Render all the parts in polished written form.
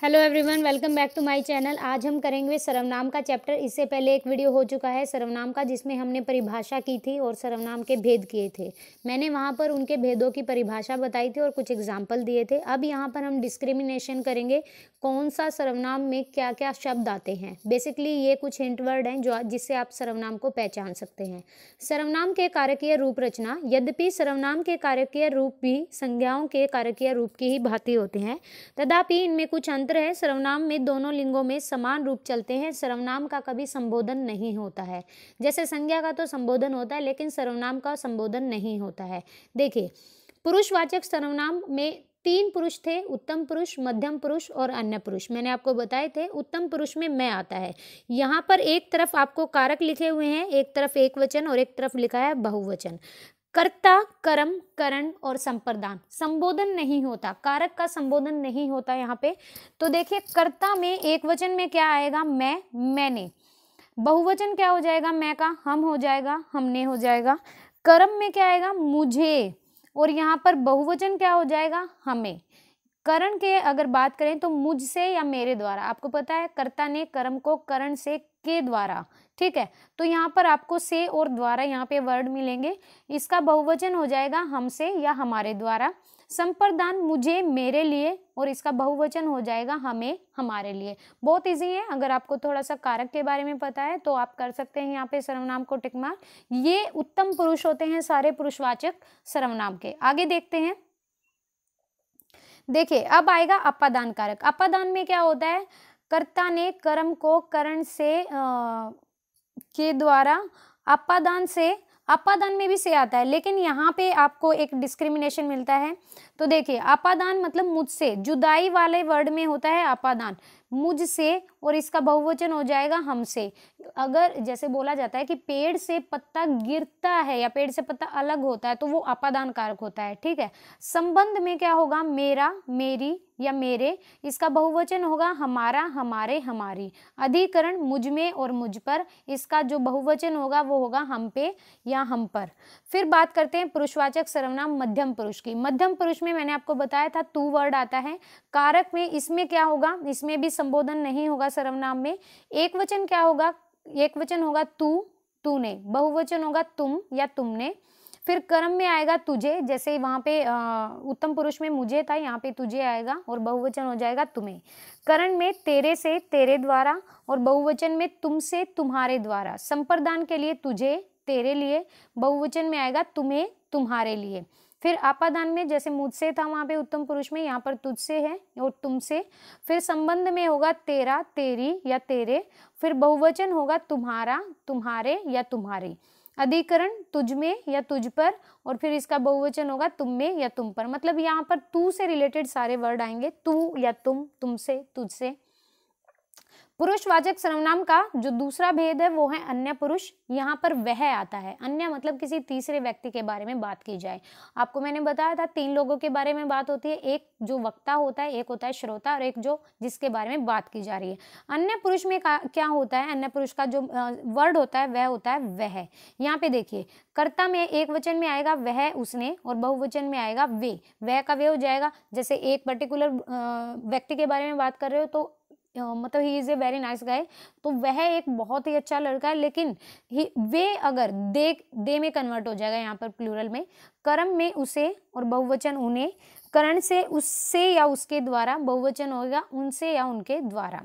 Hello everyone, welcome back to my channel. आज हम करेंगे सर्वनाम का चैप्टर। इससे पहले एक वीडियो हो चुका है सर्वनाम का, जिसमें हमने परिभाषा की थी और सर्वनाम के भेद किए थे। मैंने वहां पर उनके भेदों की परिभाषा बताई थी और कुछ एग्जाम्पल दिए थे। अब यहाँ पर हम डिस्क्रिमिनेशन करेंगे, कौन सा सर्वनाम में क्या क्या शब्द आते हैं। बेसिकली ये कुछ हिंट वर्ड हैं जो जिससे आप सर्वनाम को पहचान सकते हैं। सर्वनाम के कारकीय रूप रचना। यद्यपि सर्वनाम के कारकीय रूप भी संज्ञाओं के कारकीय रूप की ही भांति होते हैं, तथापि इनमें कुछ अंतर है। सर्वनाम में दोनों लिंगों में समान रूप चलते हैं। सर्वनाम का कभी संबोधन नहीं होता है। जैसे संज्ञा का तो संबोधन होता है, लेकिन सर्वनाम का संबोधन नहीं होता है। देखिए, पुरुषवाचक सर्वनाम में 3 पुरुष थे, उत्तम पुरुष, मध्यम पुरुष और अन्य पुरुष। मैंने आपको बताए थे। उत्तम पुरुष में मैं आता है। यहाँ पर एक तरफ आपको कारक लिखे हुए हैं, एक तरफ एक वचन और एक तरफ लिखा है बहुवचन। कर्ता, कर्म, करण और संप्रदान संबोधन नहीं होता, कारक का संबोधन नहीं होता यहाँ पे। तो देखिए, कर्ता में एक वचन में क्या आएगा? मैं, मैंने। बहुवचन क्या हो जाएगा? मैं का हम हो जाएगा, हमने हो जाएगा। कर्म में क्या आएगा? मुझे। और यहाँ पर बहुवचन क्या हो जाएगा? हमें। करण के अगर बात करें तो मुझसे या मेरे द्वारा। आपको पता है कर्ता ने कर्म को करण से के द्वारा, ठीक है। तो यहाँ पर आपको से और द्वारा यहाँ पे वर्ड मिलेंगे। इसका बहुवचन हो जाएगा हमसे या हमारे द्वारा। संप्रदान मुझे, मेरे लिए, और इसका बहुवचन हो जाएगा हमें, हमारे लिए। बहुत इजी है। अगर आपको थोड़ा सा कारक के बारे में पता है तो आप कर सकते हैं यहाँ पे सर्वनाम को टिक मार्क। ये उत्तम पुरुष होते हैं सारे पुरुषवाचक सर्वनाम के। आगे देखते हैं। देखिए, अब आएगा अपादान कारक। अपादान में क्या होता है? कर्ता ने कर्म को करण से के द्वारा, अपादान से, अपादान में भी से आता है, लेकिन यहाँ पे आपको एक डिस्क्रिमिनेशन मिलता है। तो देखिए, अपादान मतलब मुझसे, जुदाई वाले वर्ड में होता है अपादान, मुझसे, और इसका बहुवचन हो जाएगा हमसे। अगर जैसे बोला जाता है कि पेड़ से पत्ता गिरता है या पेड़ से पत्ता अलग होता है, तो वो अपादान कारक होता है, ठीक है। संबंध में क्या होगा? मेरा, मेरी या मेरे। इसका बहुवचन होगा हमारा, हमारे, हमारी। अधिकरण मुझ में और मुझ पर। इसका जो बहुवचन होगा वो होगा हम पे या हम पर। फिर बात करते हैं पुरुषवाचक सर्वनाम मध्यम पुरुष की। मध्यम पुरुष में मैंने आपको बताया था तू वर्ड आता है। कारक में इसमें क्या होगा? इसमें भी संबोधन नहीं होगा सर्वनाम में। एक वचन क्या होगा? एक वचन होगा तू, तूने। बहुवचन होगा तुम या तुमने। फिर कर्म में आएगा तुझे, जैसे वहां पे उत्तम पुरुष में मुझे था, यहाँ पे तुझे आएगा और बहुवचन हो जाएगा तुम्हें। करण में तेरे से, तेरे द्वारा, और बहुवचन में तुमसे, तुम्हारे द्वारा। संप्रदान के लिए तुझे, तेरे लिए, बहुवचन में आएगा तुम्हें, तुम्हारे लिए। फिर आपादान में जैसे मुझसे था वहां पे उत्तम पुरुष में, यहाँ पर तुझसे है और तुमसे। फिर संबंध में होगा तेरा, तेरी या तेरे। फिर बहुवचन होगा तुम्हारा, तुम्हारे या तुम्हारी। अधिकरण तुझ में या तुझ पर, और फिर इसका बहुवचन होगा तुम में या तुम पर। मतलब यहाँ पर तू से रिलेटेड सारे वर्ड आएंगे, तू या तुम, तुमसे, तुझसे। पुरुषवाचक सर्वनाम का जो दूसरा भेद है वो है अन्य पुरुष। यहाँ पर वह आता है। अन्य मतलब किसी तीसरे व्यक्ति के बारे में बात की जाए। आपको मैंने बताया था 3 लोगों के बारे में बात होती है। एक जो वक्ता होता है, एक होता है श्रोता, और एक जो जिसके बारे में बात की जा रही है। अन्य पुरुष में क्या होता है? अन्य पुरुष का जो वर्ड होता है वह होता है वह। यहाँ पे देखिए, कर्ता में एक वचन में आएगा वह, उसने, और बहुवचन में आएगा वे। वह का वे हो जाएगा। जैसे एक पर्टिकुलर व्यक्ति के बारे में बात कर रहे हो तो मतलब he is a very nice guy, तो वह एक बहुत ही अच्छा लड़का है, लेकिन वे अगर दे में कन्वर्ट हो जाएगा यहाँ पर प्लूरल में। कर्म में उसे और बहुवचन उन्हें। करण से उससे या उसके द्वारा, बहुवचन होगा उनसे या उनके द्वारा।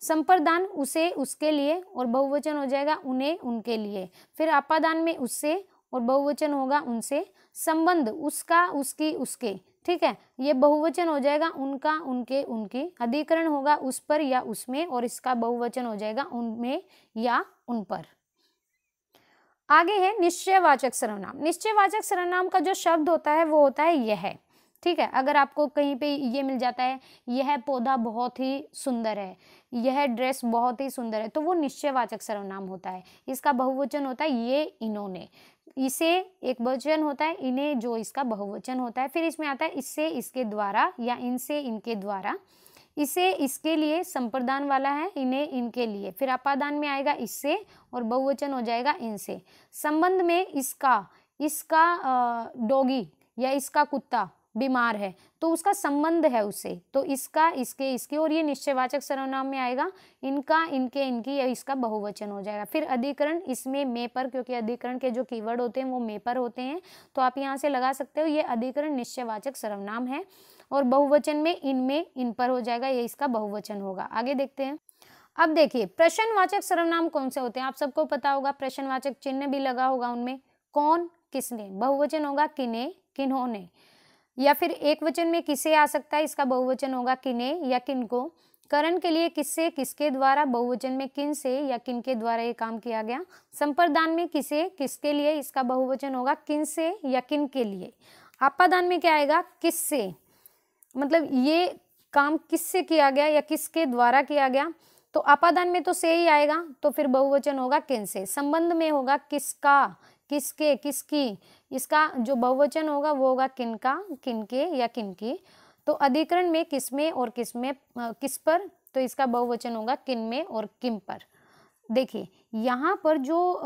संप्रदान उसे, उसके लिए, और बहुवचन हो जाएगा उन्हें, उनके लिए। फिर आपादान में उससे और बहुवचन होगा उनसे। संबंध उसका, उसकी, उसके, ठीक है, ये बहुवचन हो जाएगा उनका, उनके, उनकी। अधिकरण होगा उस पर या उसमें, और इसका बहुवचन हो जाएगा उनमें या उन पर। आगे है निश्चयवाचक सर्वनाम। निश्चयवाचक सर्वनाम का जो शब्द होता है वो होता है यह, ठीक है। अगर आपको कहीं पे ये मिल जाता है, यह पौधा बहुत ही सुंदर है, यह ड्रेस बहुत ही सुंदर है, तो वो निश्चयवाचक सर्वनाम होता है। इसका बहुवचन होता है ये, इन्होंने। इसे एक वचन होता है, इन्हें जो इसका बहुवचन होता है। फिर इसमें आता है इससे, इसके द्वारा, या इनसे, इनके द्वारा। इसे, इसके लिए, संप्रदान वाला है, इन्हें, इनके लिए। फिर अपादान में आएगा इससे और बहुवचन हो जाएगा इनसे। संबंध में इसका, इसका डॉगी या इसका कुत्ता, बीमार है, तो उसका संबंध है उससे, तो इसका, इसके, इसकी, और ये निश्चयवाचक सर्वनाम में आएगा, इनका, इनके, इनकी, या इसका बहुवचन हो जाएगा। फिर अधिकरण, इसमें में पर, क्योंकि अधिकरण के जो कीवर्ड होते हैं वो में पर होते हैं, तो आप यहाँ से लगा सकते हो ये अधिकरण निश्चयवाचक सर्वनाम है, और बहुवचन में इनमें, इन पर हो जाएगा, ये इसका बहुवचन होगा। आगे देखते हैं। अब देखिए प्रश्नवाचक सर्वनाम कौन से होते हैं, आप सबको पता होगा, प्रश्नवाचक चिन्ह भी लगा होगा उनमें, कौन, किसने, बहुवचन होगा किने, किन्होंने, या फिर एक वचन में किसे आ सकता है, इसका बहुवचन होगा किने या किनको। करण के लिए किससे, किसके द्वारा, बहुवचन में किन से या किन के द्वारा ये काम किया गया। संप्रदान में किसे, किसके लिए, इसका बहुवचन होगा किन से या किन के लिए। आपादान में क्या आएगा, किससे, मतलब ये काम किससे किया गया या किसके द्वारा किया गया, तो आपादान में तो से ही आएगा, तो फिर बहुवचन होगा किन से। संबंध में होगा किसका, किसके, किसकी, इसका जो बहुवचन होगा वो होगा किनका, किनके या किनकी। तो अधिकरण में किसमें और किसमें, किस पर, तो इसका बहुवचन होगा किनमें और किम पर। देखिए यहाँ पर जो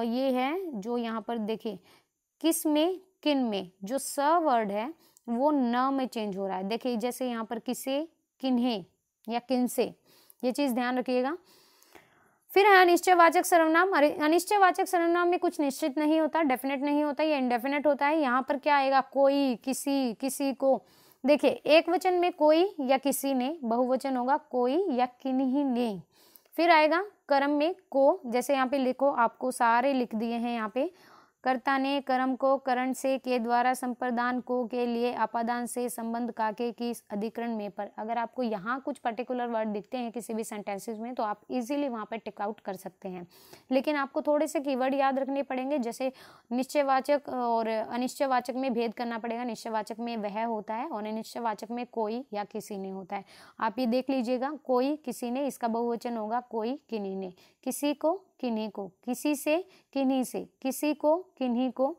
ये है, जो यहाँ पर देखिए किस में, किन में, जो स वर्ड है वो न में चेंज हो रहा है। देखिए जैसे यहाँ पर किसे, किन्हें या किनसे, ये चीज ध्यान रखिएगा। फिर है अनिश्चयवाचक सर्वनाम। अनिश्चयवाचक सर्वनाम में कुछ निश्चित नहीं होता, डेफिनेट नहीं होता, ये इनडेफिनेट होता है। यहाँ पर क्या आएगा, कोई, किसी, किसी को। देखिए एक वचन में कोई या किसी ने, बहुवचन होगा कोई या किन्हीं ने। फिर आएगा कर्म में को, जैसे यहाँ पे लिखो, आपको सारे लिख दिए हैं यहाँ पे, कर्ता ने कर्म को करण से, के द्वारा, संप्रदान को, के लिए, आपादान से, संबंध का, के, की, अधिकरण में पर। अगर आपको यहाँ कुछ पर्टिकुलर वर्ड दिखते हैं किसी भी सेंटेंसेस में तो आप इजीली वहाँ पे टिक आउट कर सकते हैं, लेकिन आपको थोड़े से कीवर्ड याद रखने पड़ेंगे। जैसे निश्चयवाचक और अनिश्चयवाचक में भेद करना पड़ेगा। निश्चयवाचक में वह होता है और अनिश्चयवाचक में कोई या किसी ने होता है। आप ये देख लीजिएगा, कोई, किसी ने, इसका बहुवचन होगा कोई, किन्हीं ने। किसी को, किन्हीं को, किसी से, किन्हीं से, किसी को, किन्हीं को,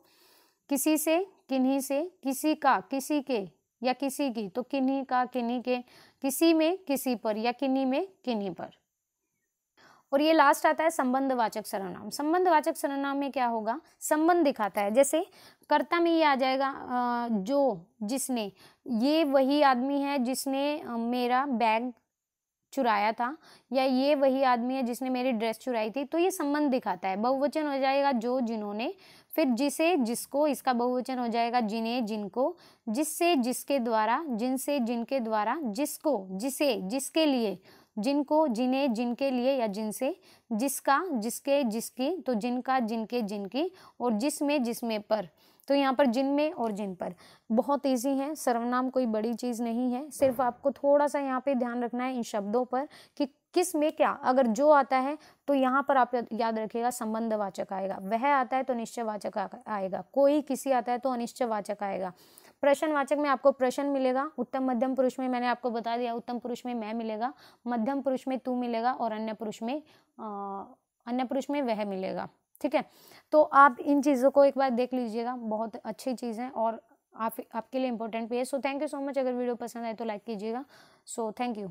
किसी से, किन्हीं से, किसी का, किसी के या किसी की, तो किन्हीं का, किन्हीं के, किसी में, किसी पर, या किन्हीं में, किन्हीं पर। और ये लास्ट आता है संबंधवाचक सर्वनाम। संबंधवाचक सर्वनाम में क्या होगा, संबंध दिखाता है। जैसे कर्ता में ये आ जाएगा जो, जिसने, ये वही आदमी है जिसने मेरा बैग चुराया था, या ये वही आदमी है जिसने मेरी ड्रेस चुराई थी, तो ये संबंध दिखाता है। बहुवचन हो जाएगा जो, जिन्होंने। फिर जिसे, जिसको, इसका बहुवचन हो जाएगा जिन्हें, जिनको। जिससे, जिसके द्वारा, जिनसे, जिनके द्वारा। जिसको, जिसे, जिसके लिए। जिनको, जिन्हें, जिनके लिए या जिनसे। जिसका, जिसके, जिसकी, तो जिनका, जिनके, जिनकी। और जिसमें, जिसमें पर, तो यहाँ पर जिनमें और जिन पर। बहुत इजी है, सर्वनाम कोई बड़ी चीज नहीं है, सिर्फ आपको थोड़ा सा यहाँ पे ध्यान रखना है इन शब्दों पर कि किस में क्या। अगर जो आता है तो यहाँ पर आप याद रखिएगा संबंधवाचक आएगा, वह आता है तो निश्चयवाचक आएगा, कोई, किसी आता है तो अनिश्चयवाचक आएगा। प्रश्नवाचक में आपको प्रश्न मिलेगा, उत्तम मध्यम पुरुष में मैंने आपको बता दिया, उत्तम पुरुष में मैं मिलेगा, मध्यम पुरुष में तू मिलेगा, और अन्य पुरुष में वह मिलेगा। ठीक है, तो आप इन चीज़ों को एक बार देख लीजिएगा, बहुत अच्छी चीज़ है और आपके लिए इंपॉर्टेंट भी है। So thank you so much. अगर वीडियो पसंद आए तो लाइक कीजिएगा। So thank you.